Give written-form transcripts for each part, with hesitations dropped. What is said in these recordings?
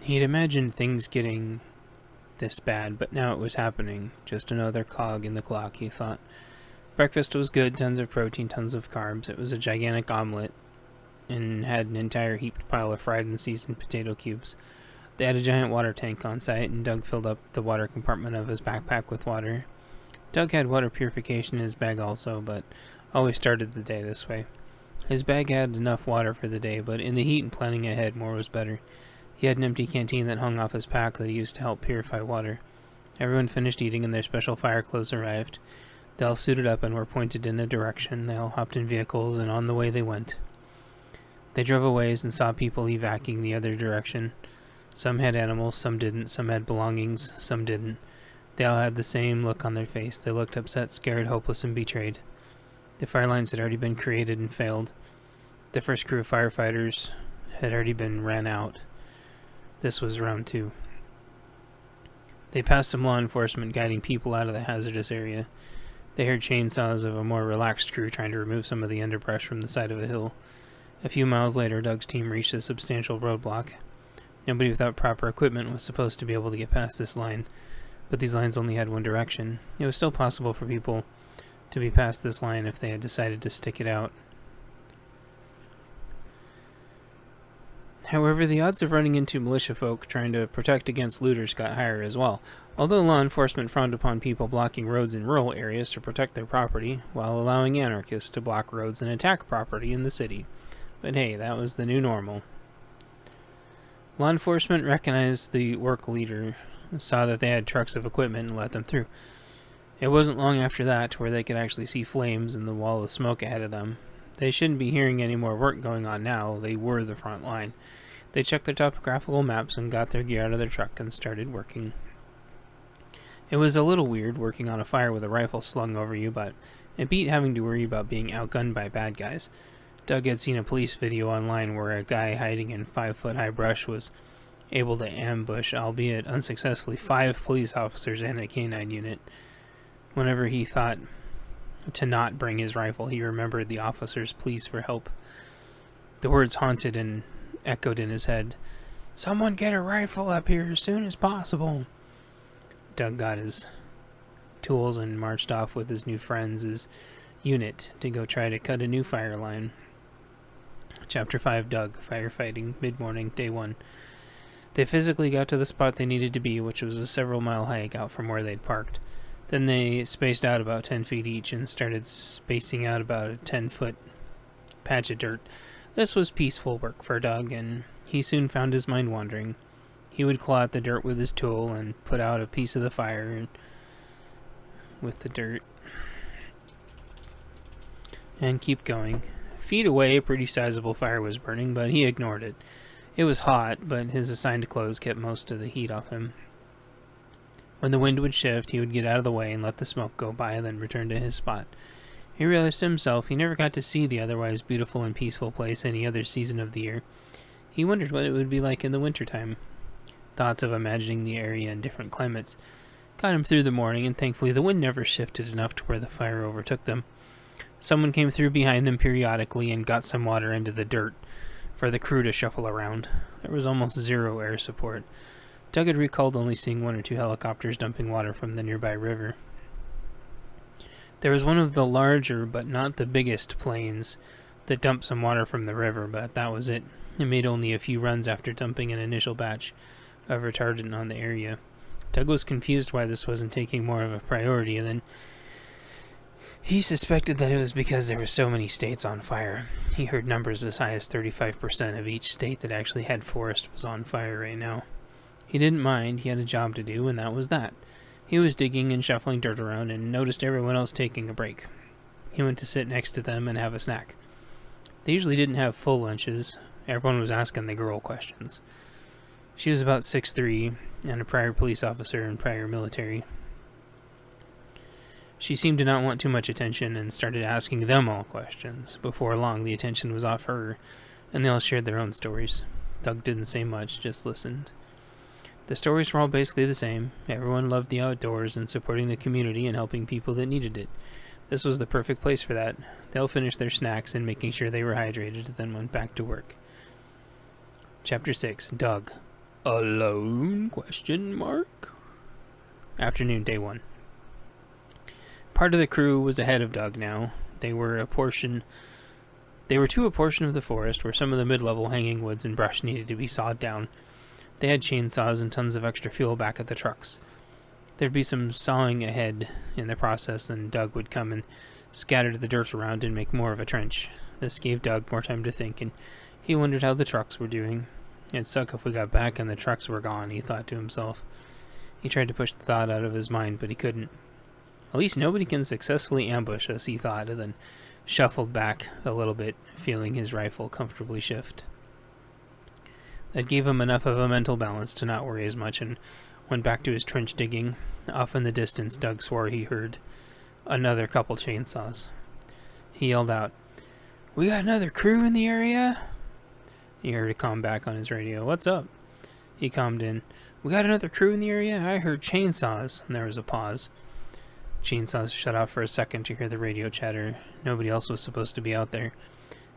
He'd imagined things getting this bad, but now it was happening. Just another cog in the clock, he thought. Breakfast was good, tons of protein, tons of carbs. It was a gigantic omelet and had an entire heaped pile of fried and seasoned potato cubes. They had a giant water tank on site, and Doug filled up the water compartment of his backpack with water. Doug had water purification in his bag also, but always started the day this way. His bag had enough water for the day, but in the heat and planning ahead, more was better. He had an empty canteen that hung off his pack that he used to help purify water. Everyone finished eating and their special fire clothes arrived. They all suited up and were pointed in a direction. They all hopped in vehicles, and on the way they went. They drove a ways and saw people evacuating the other direction. Some had animals, some didn't. Some had belongings, some didn't. They all had the same look on their face. They looked upset, scared, hopeless, and betrayed. The fire lines had already been created and failed. The first crew of firefighters had already been ran out. This was round 2. They passed some law enforcement guiding people out of the hazardous area. They heard chainsaws of a more relaxed crew trying to remove some of the underbrush from the side of a hill. A few miles later, Doug's team reached a substantial roadblock. Nobody without proper equipment was supposed to be able to get past this line, but these lines only had one direction. It was still possible for people to be past this line if they had decided to stick it out. However, the odds of running into militia folk trying to protect against looters got higher as well, although law enforcement frowned upon people blocking roads in rural areas to protect their property, while allowing anarchists to block roads and attack property in the city. But hey, that was the new normal. Law enforcement recognized the work leader, saw that they had trucks of equipment, and let them through. It wasn't long after that where they could actually see flames and the wall of smoke ahead of them. They shouldn't be hearing any more work going on now. They were the front line. They checked their topographical maps and got their gear out of their truck and started working. It was a little weird working on a fire with a rifle slung over you, but it beat having to worry about being outgunned by bad guys. Doug had seen a police video online where a guy hiding in 5-foot-high brush was able to ambush, albeit unsuccessfully, 5 police officers and a canine unit. Whenever he thought to not bring his rifle, he remembered the officer's pleas for help. The words haunted and echoed in his head. "Someone get a rifle up here as soon as possible." Doug got his tools and marched off with his new friends, his unit, to go try to cut a new fire line. Chapter 5, Doug, Firefighting, Mid-Morning, Day 1. They physically got to the spot they needed to be, which was a several-mile hike out from where they'd parked. Then they spaced out about 10 feet each and started spacing out about a 10-foot patch of dirt. This was peaceful work for Doug, and he soon found his mind wandering. He would claw at the dirt with his tool and put out a piece of the fire with the dirt and keep going. Feet away, a pretty sizable fire was burning, but he ignored it. It was hot, but his assigned clothes kept most of the heat off him. When the wind would shift, he would get out of the way and let the smoke go by and then return to his spot. He realized to himself he never got to see the otherwise beautiful and peaceful place any other season of the year. He wondered what it would be like in the wintertime. Thoughts of imagining the area in different climates got him through the morning, and thankfully the wind never shifted enough to where the fire overtook them. Someone came through behind them periodically and got some water into the dirt for the crew to shuffle around. There was almost zero air support. Doug had recalled only seeing 1 or 2 helicopters dumping water from the nearby river. There was one of the larger, but not the biggest, planes that dumped some water from the river, but that was it. It made only a few runs after dumping an initial batch of retardant on the area. Doug was confused why this wasn't taking more of a priority, and then he suspected that it was because there were so many states on fire. He heard numbers as high as 35% of each state that actually had forest was on fire right now. He didn't mind. He had a job to do, and that was that. He was digging and shuffling dirt around and noticed everyone else taking a break. He went to sit next to them and have a snack. They usually didn't have full lunches. Everyone was asking the girl questions. She was about 6'3", and a prior police officer and prior military. She seemed to not want too much attention and started asking them all questions. Before long, the attention was off her, and they all shared their own stories. Doug didn't say much, just listened. The stories were all basically the same. Everyone loved the outdoors and supporting the community and helping people that needed it. This was the perfect place for that. They all finished their snacks and making sure they were hydrated, then went back to work. Chapter 6, Doug, Alone? Question mark. Afternoon, day 1. Part of the crew was ahead of Doug now. They were to a portion of the forest where some of the mid-level hanging woods and brush needed to be sawed down. They had chainsaws and tons of extra fuel back at the trucks. There'd be some sawing ahead in the process, and Doug would come and scatter the dirt around and make more of a trench. This gave Doug more time to think, and he wondered how the trucks were doing. It'd suck if we got back and the trucks were gone, he thought to himself. He tried to push the thought out of his mind, but he couldn't. At least nobody can successfully ambush us, he thought, and then shuffled back a little bit, feeling his rifle comfortably shift. That gave him enough of a mental balance to not worry as much, and went back to his trench digging. Off in the distance, Doug swore he heard another couple chainsaws. He yelled out, "We got another crew in the area?" He heard a calm back on his radio. "What's up?" He calmed in. "We got another crew in the area? I heard chainsaws." And there was a pause. Chainsaws shut off for a second to hear the radio chatter. Nobody else was supposed to be out there.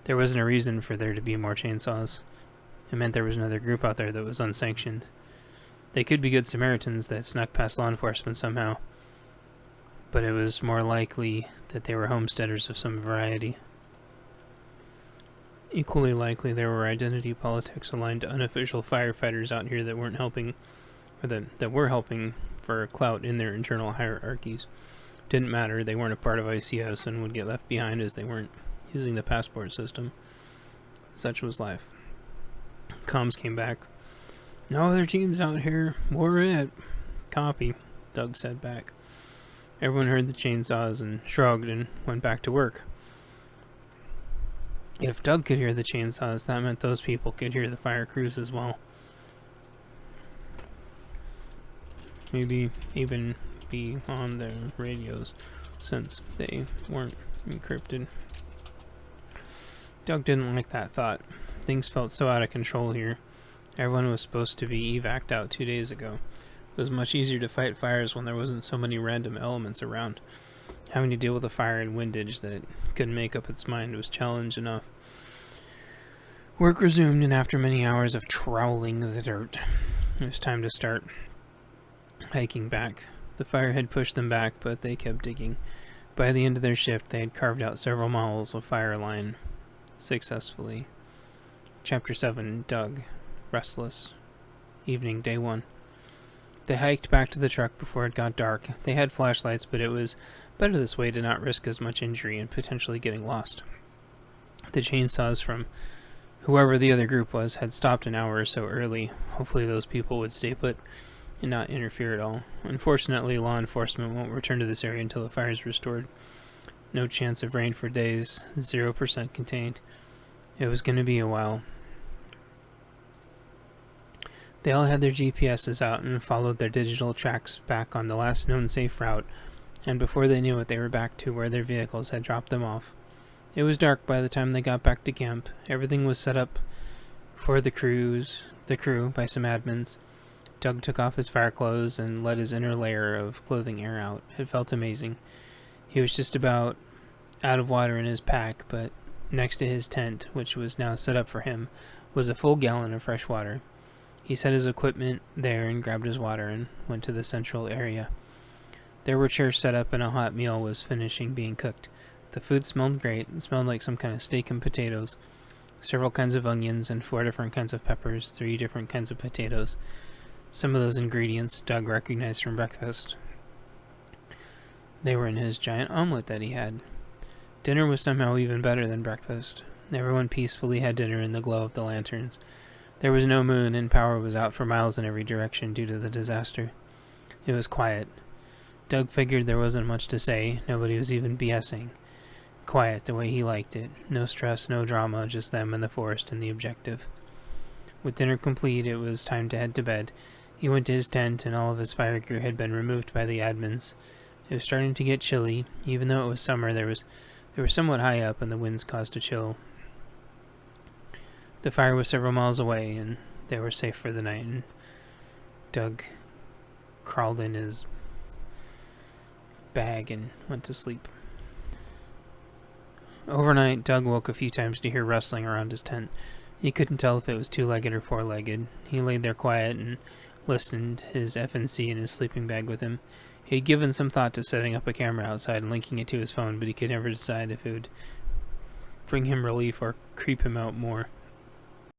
There wasn't a reason for there to be more chainsaws. It meant there was another group out there that was unsanctioned. They could be good Samaritans that snuck past law enforcement somehow, but it was more likely that they were homesteaders of some variety. Equally likely there were identity politics aligned to unofficial firefighters out here that weren't helping, or that were helping for clout in their internal hierarchies. Didn't matter, they weren't a part of ICS and would get left behind as they weren't using the passport system. Such was life. Comms came back. "No other teams out here. We're it." "Copy," Doug said back. Everyone heard the chainsaws and shrugged and went back to work. If Doug could hear the chainsaws, that meant those people could hear the fire crews as well. Maybe even be on their radios, since they weren't encrypted. Doug didn't like that thought. Things felt so out of control here. Everyone was supposed to be evac'd out 2 days ago. It was much easier to fight fires when there wasn't so many random elements around. Having to deal with a fire in windage that it couldn't make up its mind was challenge enough. Work resumed, and after many hours of troweling the dirt, it was time to start hiking back. The fire had pushed them back, but they kept digging. By the end of their shift, they had carved out several miles of fire line successfully. Chapter 7, Doug. Restless. Evening, day 1. They hiked back to the truck before it got dark. They had flashlights, but it was better this way to not risk as much injury and potentially getting lost. The chainsaws from whoever the other group was had stopped an hour or so early. Hopefully those people would stay put and not interfere at all. Unfortunately, law enforcement won't return to this area until the fire is restored. No chance of rain for days. 0% contained. It was going to be a while. They all had their GPSs out and followed their digital tracks back on the last known safe route, and before they knew it, they were back to where their vehicles had dropped them off. It was dark by the time they got back to camp. Everything was set up for the crew by some admins. Doug took off his fire clothes and let his inner layer of clothing air out. It felt amazing. He was just about out of water in his pack, but next to his tent, which was now set up for him, was a full gallon of fresh water. He set his equipment there and grabbed his water and went to the central area. There were chairs set up and a hot meal was finishing being cooked. The food smelled great. It smelled like some kind of steak and potatoes. Several kinds of onions and 4 different kinds of peppers, 3 different kinds of potatoes. Some of those ingredients Doug recognized from breakfast. They were in his giant omelet that he had. Dinner was somehow even better than breakfast. Everyone peacefully had dinner in the glow of the lanterns. There was no moon, and power was out for miles in every direction due to the disaster. It was quiet. Doug figured there wasn't much to say. Nobody was even BSing. Quiet the way he liked it. No stress, no drama, just them and the forest and the objective. With dinner complete, it was time to head to bed. He went to his tent, and all of his fire gear had been removed by the admins. It was starting to get chilly. Even though it was summer, they were somewhat high up, and the winds caused a chill. The fire was several miles away, and they were safe for the night, and Doug crawled in his bag and went to sleep. Overnight, Doug woke a few times to hear rustling around his tent. He couldn't tell if it was two-legged or four-legged. He laid there quiet and listened, his FNC in his sleeping bag with him. He had given some thought to setting up a camera outside and linking it to his phone, but he could never decide if it would bring him relief or creep him out more.